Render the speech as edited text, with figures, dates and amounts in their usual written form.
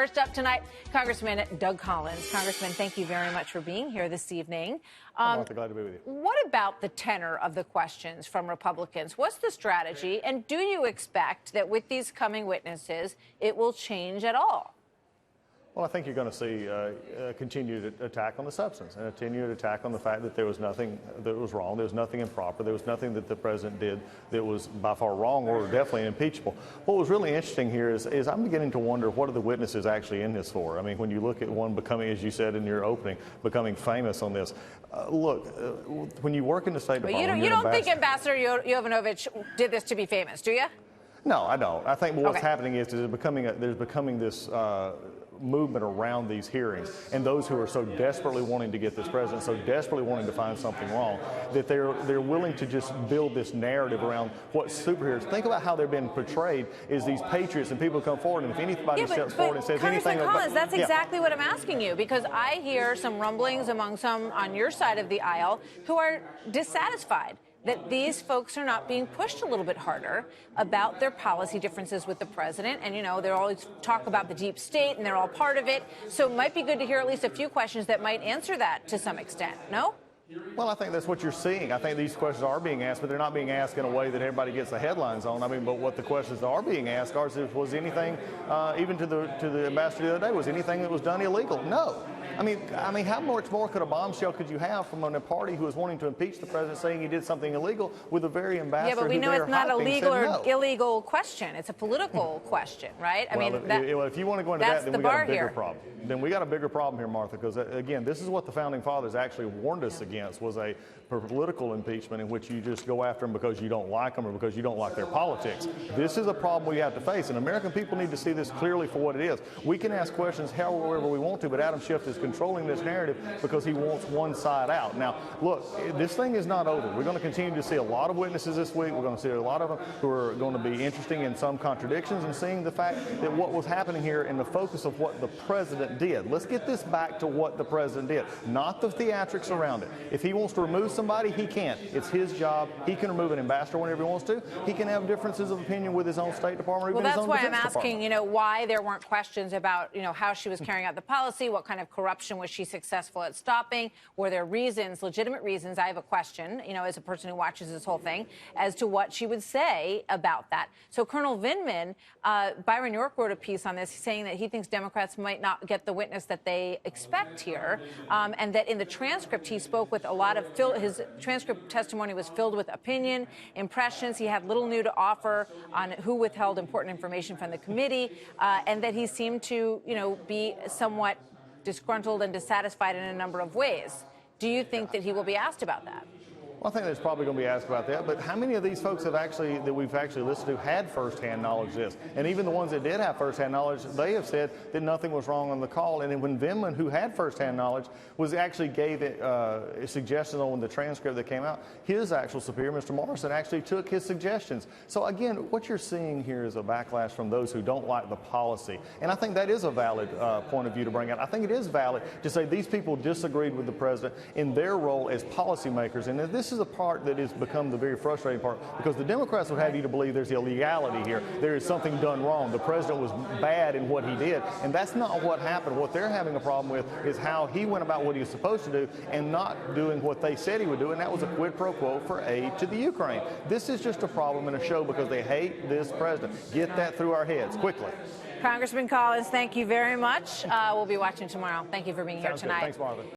First up tonight, Congressman Doug Collins. Congressman, thank you very much for being here this evening. Martha, glad to be with you. What about the tenor of the questions from Republicans? What's the strategy? And do you expect that with these coming witnesses, it will change at all? Well, I think you're going to see a continued attack on the substance and a continued attack on the fact that there was nothing that was wrong. There was nothing improper. There was nothing that the president did that was by far wrong or definitely impeachable. What was really interesting here is I'm beginning to wonder what are the witnesses actually in this for. I mean, when you look at one becoming, as you said in your opening, becoming famous on this. Look, when you work in the State Department, you don't think Ambassador Yovanovitch did this to be famous, do you? No, I don't. I think what's happening is there's becoming this movement around these hearings, and those who are so desperately wanting to get this president, so desperately wanting to find something wrong, that they're willing to just build this narrative around what superheroes. Think about how they're being portrayed as these patriots, and people come forward, and if anybody steps forward and says anything about Collins, that's exactly what I'm asking you, because I hear some rumblings among some on your side of the aisle who are dissatisfied that these folks are not being pushed a little bit harder about their policy differences with the president. And, you know, they always talk about the deep state and they're all part of it. So it might be good to hear at least a few questions that might answer that to some extent. No? Well, I think that's what you're seeing. I think these questions are being asked, but they're not being asked in a way that everybody gets the headlines on. I mean, but what the questions that are being asked are, was anything, even to the ambassador the other day, was anything that was done illegal? No. I mean, how much more could a bombshell could you have from a party who is wanting to impeach the president saying he did something illegal with a very ambassador? Yeah, but we know it's not a legal or illegal question. It's a political question, right? I mean, if you want to go into that, then we got a bigger problem. Then we got a bigger problem here, Martha, because again, this is what the founding fathers actually warned us against, was a political impeachment in which you just go after them because you don't like them or because you don't like their politics. This is a problem we have to face, and American people need to see this clearly for what it is. We can ask questions however we want to, but Adam Schiff is controlling this narrative because he wants one side out. Now, look, this thing is not over. We're going to continue to see a lot of witnesses this week. We're going to see a lot of them who are going to be interesting in some contradictions and seeing the fact that what was happening here in the focus of what the president did. Let's get this back to what the president did, not the theatrics around it. If he wants to remove somebody, he can. It's his job. He can remove an ambassador whenever he wants to. He can have differences of opinion with his own State Department or even his own Defense Department. Well, that's why I'm asking, you know, why there weren't questions about, you know, how she was carrying out the policy, what kind of corruption was she successful at stopping? Were there reasons, legitimate reasons? I have a question, you know, as a person who watches this whole thing, as to what she would say about that. So Colonel Vindman, Byron York wrote a piece on this saying that he thinks Democrats might not get the witness that they expect here, and that in the transcript he spoke with a lot of, his transcript testimony was filled with opinion, impressions. He had little new to offer on who withheld important information from the committee, and that he seemed to, you know, be somewhat disgruntled and dissatisfied in a number of ways. Do you think that he will be asked about that? Well, I think there's probably going to be asked about that, but how many of these folks that we've actually listened to had firsthand knowledge of this? And even the ones that did have firsthand knowledge, they have said that nothing was wrong on the call. And then when Vindman, who had firsthand knowledge, actually gave it suggestions on the transcript that came out, his actual superior, Mr. Morrison, actually took his suggestions. So again, what you're seeing here is a backlash from those who don't like the policy. And I think that is a valid point of view to bring out. I think it is valid to say these people disagreed with the president in their role as policymakers. And this is a part that has become the very frustrating part, because the Democrats would have you to believe there's illegality here. There is something done wrong. The president was bad in what he did, and that's not what happened. What they're having a problem with is how he went about what he was supposed to do and not doing what they said he would do, and that was a quid pro quo for aid to the Ukraine. This is just a problem in a show because they hate this president. Get that through our heads quickly. Congressman Collins, thank you very much. We'll be watching tomorrow. Thank you for being here tonight. Good. Thanks, Martha.